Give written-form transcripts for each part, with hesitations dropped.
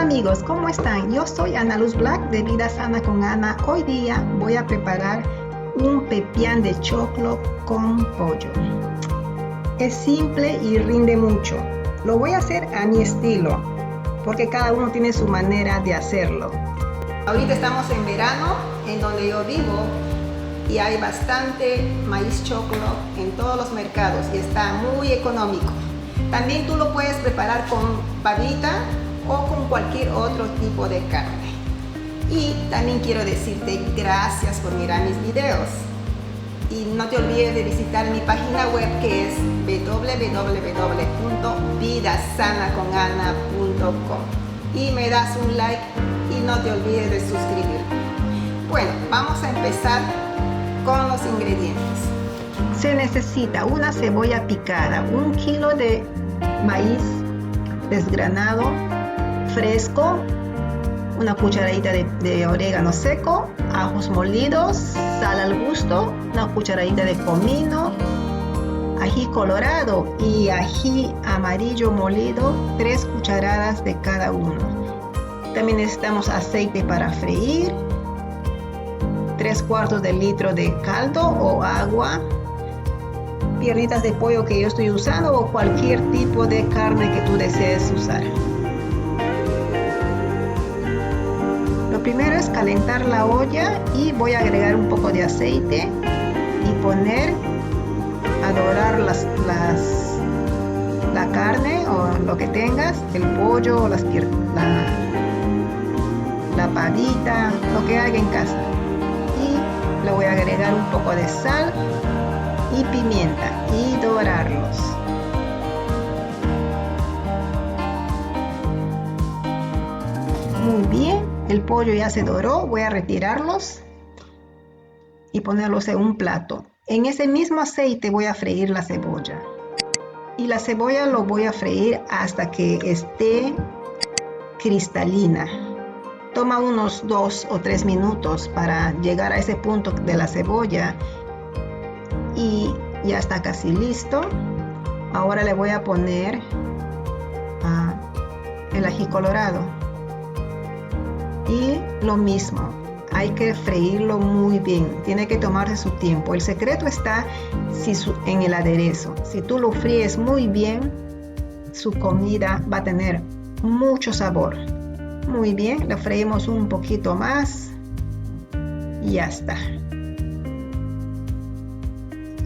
Hola amigos, ¿cómo están? Yo soy Ana Luz Black de Vida Sana con Ana. Hoy día voy a preparar un pepián de choclo con pollo. Es simple y rinde mucho. Lo voy a hacer a mi estilo, porque cada uno tiene su manera de hacerlo. Ahorita estamos en verano, en donde yo vivo, y hay bastante maíz choclo en todos los mercados y está muy económico. También tú lo puedes preparar con babita o con cualquier otro tipo de carne. Y también quiero decirte gracias por mirar mis videos. Y no te olvides de visitar mi página web, que es www.vidasanaconana.com, y me das un like y no te olvides de suscribirte. Bueno, vamos a empezar con los ingredientes. Se necesita una cebolla picada, 1 kilo de maíz desgranado fresco, una cucharadita de orégano seco, ajos molidos, sal al gusto, una cucharadita de comino, ají colorado y ají amarillo molido, 3 cucharadas de cada uno. También necesitamos aceite para freír, 3/4 de litro de caldo o agua, piernitas de pollo que yo estoy usando o cualquier tipo de carne que tú desees usar. Lo primero es calentar la olla y voy a agregar un poco de aceite y poner a dorar la carne o lo que tengas, el pollo, la pavita, lo que haga en casa. Y le voy a agregar un poco de sal y pimienta y dorarlos. Muy bien, el pollo ya se doró, voy a retirarlos y ponerlos en un plato. En ese mismo aceite voy a freír la cebolla. Y la cebolla lo voy a freír hasta que esté cristalina. Toma unos 2 o 3 minutos para llegar a ese punto de la cebolla. Y ya está casi listo. Ahora le voy a poner el ají colorado. Y lo mismo, hay que freírlo muy bien, tiene que tomarse su tiempo. El secreto está en el aderezo. Si tú lo fríes muy bien, su comida va a tener mucho sabor. Muy bien, lo freímos un poquito más y ya está.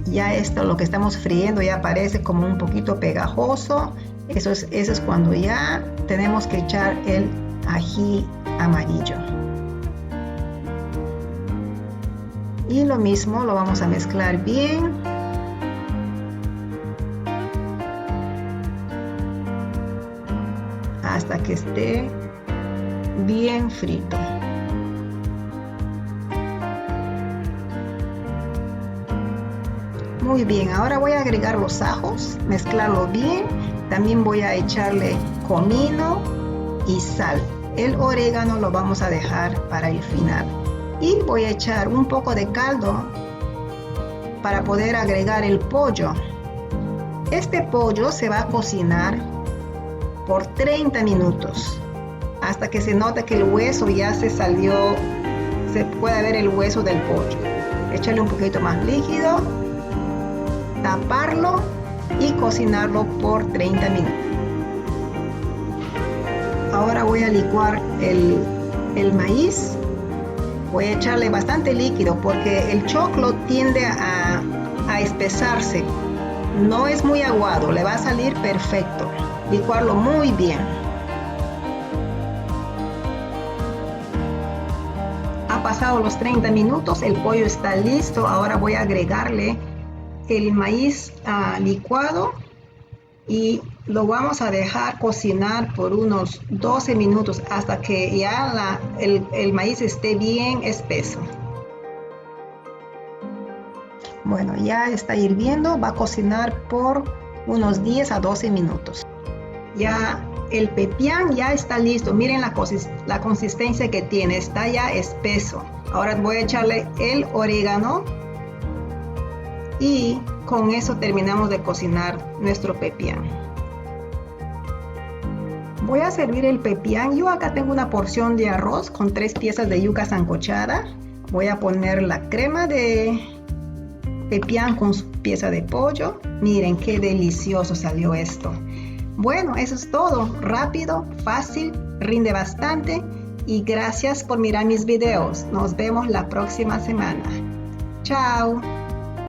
Ya esto, lo que estamos friendo, ya parece como un poquito pegajoso. Eso es cuando ya tenemos que echar el ají amarillo. Y lo mismo, lo vamos a mezclar bien. Hasta que esté bien frito. Muy bien, ahora voy a agregar los ajos, mezclarlo bien. También voy a echarle comino y sal. El orégano lo vamos a dejar para el final. Y voy a echar un poco de caldo para poder agregar el pollo. Este pollo se va a cocinar por 30 minutos hasta que se note que el hueso ya se salió, se puede ver el hueso del pollo. Echarle un poquito más líquido, taparlo y cocinarlo por 30 minutos. Ahora voy a licuar el maíz. Voy a echarle bastante líquido porque el choclo tiende a espesarse. No es muy aguado, le va a salir perfecto. Licuarlo muy bien. Ha pasado los 30 minutos, el pollo está listo. Ahora voy a agregarle el maíz licuado y lo vamos a dejar cocinar por unos 12 minutos hasta que ya el maíz esté bien espeso. Bueno, ya está hirviendo, va a cocinar por unos 10 a 12 minutos. Ya el pepián ya está listo, miren la consistencia que tiene, está ya espeso. Ahora voy a echarle el orégano y con eso terminamos de cocinar nuestro pepián. Voy a servir el pepián. Yo acá tengo una porción de arroz con 3 piezas de yuca sancochada. Voy a poner la crema de pepián con su pieza de pollo. Miren qué delicioso salió esto. Bueno, eso es todo. Rápido, fácil, rinde bastante. Y gracias por mirar mis videos. Nos vemos la próxima semana. Chao.